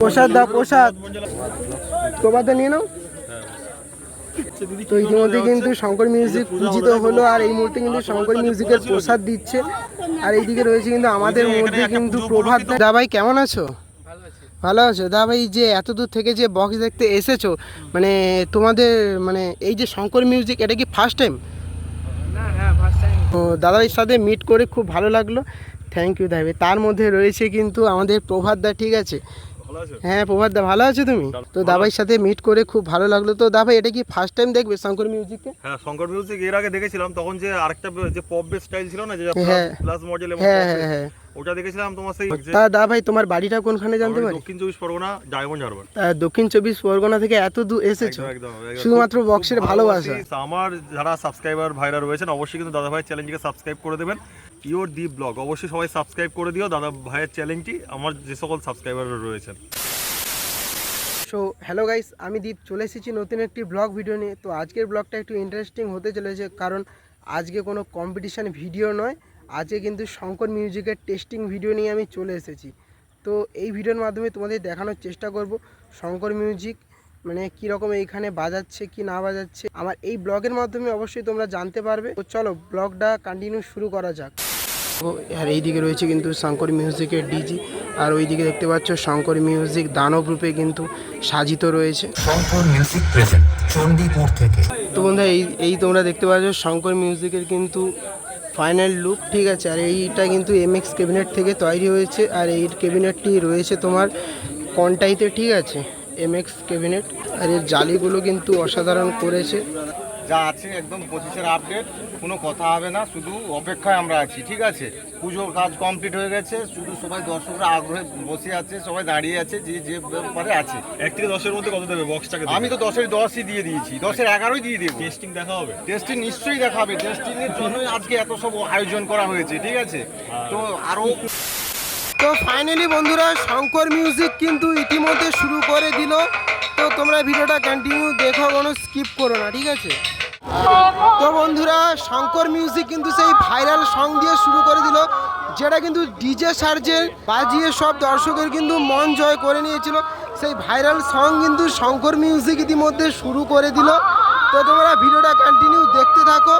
প্রসাদ দাও, প্রসাদ প্রবাদে নিয়ে নাও। তো ইতিমধ্যে কিন্তু শঙ্কর মিউজিক পূজিত হলো, আর এই মুহূর্তে কিন্তু শঙ্কর মিউজিকের প্রসাদ দিচ্ছে। আর এইদিকে রয়েছে কিন্তু আমাদের মধ্যে কিন্তু প্রভাত দা। ভাই কেমন আছো? ভালো আছো দা ভাই? যে এত দূর থেকে যে বক্স দেখতে এসেছো, মানে তোমাদের মানে এই যে শঙ্কর মিউজিক, এটা কি ফার্স্ট টাইম? ও দাদাভাইয়ের সাথে মিট করে খুব ভালো লাগলো, থ্যাংক ইউ দাদাভাই। তার মধ্যে রয়েছে কিন্তু আমাদের প্রভাত দা, ঠিক আছে? হ্যাঁ প্রভাত দা, ভালো আছো তুমি? তো দাদাভাইয়ের সাথে মিট করে খুব ভালো লাগলো। তো দাদাভাই এটা কি ফার্স্ট টাইম দেখবে শঙ্কর মিউজিককে? হ্যাঁ, শঙ্কর মিউজিক এর আগে দেখেছিলাম, তখন যে আরেকটা যে পপ বেস স্টাইল ছিল না, যে প্লাস মডেল এবং হ্যাঁ ওটা দেখেছিলাম তোমার সেই। তা দাদাভাই তোমার বাড়িটা কোনখানে জানতে পারি? দক্ষিণ 24 পরগনা, ডায়মন্ড হারবার। দক্ষিণ 24 পরগনা থেকে এত দূর এসেছো শুধুমাত্র বক্সের ভালোবাসা? আমার যারা সাবস্ক্রাইবার ভাইরা রয়েছেন অবশ্যই কিন্তু দাদা ভাইয়ের চ্যানেলটিকে সাবস্ক্রাইব করে দেবেন। ইওর দীপ ব্লগ অবশ্যই সবাই সাবস্ক্রাইব করে দিও দাদা ভাইয়ের চ্যানেলটি, আমার যে সকল সাবস্ক্রাইবার রয়েছেন। সো হ্যালো গাইস, আমি দীপ চলে এসেছি নতুন একটি ব্লগ ভিডিও নিয়ে। তো আজকের ব্লগটা একটু ইন্টারেস্টিং হতে চলেছে, কারণ আজকে কোনো কম্পিটিশান ভিডিও নয়, আজকে কিন্তু শঙ্কর মিউজিকের টেস্টিং ভিডিও নিয়ে আমি চলে এসেছি। তো এই ভিডিওর মাধ্যমে তোমাদের দেখানোর চেষ্টা করব শঙ্কর মিউজিক মানে কীরকম এইখানে বাজাচ্ছে কি না বাজাচ্ছে, আমার এই ব্লগের মাধ্যমে অবশ্যই তোমরা জানতে পারবে। তো চলো ব্লগটা কন্টিনিউ শুরু করা যাক। আর এইদিকে রয়েছে কিন্তু শঙ্কর মিউজিকের ডিজি, আর ওইদিকে দেখতে পাচ্ছ শঙ্কর মিউজিক দানব রূপে কিন্তু সাজিত রয়েছে। শঙ্কর মিউজিক প্রেজেন্ট চণ্ডীপুর থেকে। তো বন্ধুরা এই তোমরা দেখতে পাচ্ছ শঙ্কর মিউজিকের কিন্তু ফাইনাল লুক, ঠিক আছে? আর এইটা কিন্তু এমএক্স ক্যাবিনেট থেকে তৈরি হয়েছে, আর এই ক্যাবিনেটটি রয়েছে তোমার কন্টাইতে, ঠিক আছে? MX cabinet. আর এর জালিগুলো কিন্তু অসাধারণ করেছে। যা আছে একদম 25-এর আপডেট, কোনো কথা হবে না, শুধু অপেক্ষায় আমরা আছি, ঠিক আছে? পুজোর কাজ কমপ্লিট হয়ে গেছে, শুধু সবাই দর্শকরা আগ্রহে বসে আছে, সবাই দাঁড়িয়ে আছে, যে যে ব্যাপারে আছে। 1 থেকে 10-এর মধ্যে কত দেবে বক্সটাকে? আমি তো 10-এর 10ই দিয়ে দিয়েছি, 10-এর 11ই দিয়ে দেবো। টেস্টিং দেখা হবে? টেস্টিং নিশ্চয়ই দেখাবে, টেস্টিংয়ের জন্যই আজকে এত সব আয়োজন করা হয়েছে, ঠিক আছে? তো আরও তো ফাইনালি বন্ধুরা শঙ্কর মিউজিক কিন্তু ইতিমধ্যে শুরু করে দিল। তো তোমরা ভিডিওটা কন্টিনিউ দেখো, কোনো স্কিপ করো না, ঠিক আছে? তো বন্ধুরা শঙ্কর মিউজিক কিন্তু সেই ভাইরাল সং দিয়ে শুরু করে দিল, যেটা কিন্তু ডিজে সার্জের বাজিয়ে সব দর্শকের কিন্তু মন জয় করে নিয়েছিল। সেই ভাইরাল সং কিন্তু শঙ্কর মিউজিক ইতিমধ্যে শুরু করে দিল। তো তোমরা ভিডিওটা কন্টিনিউ দেখতে থাকো।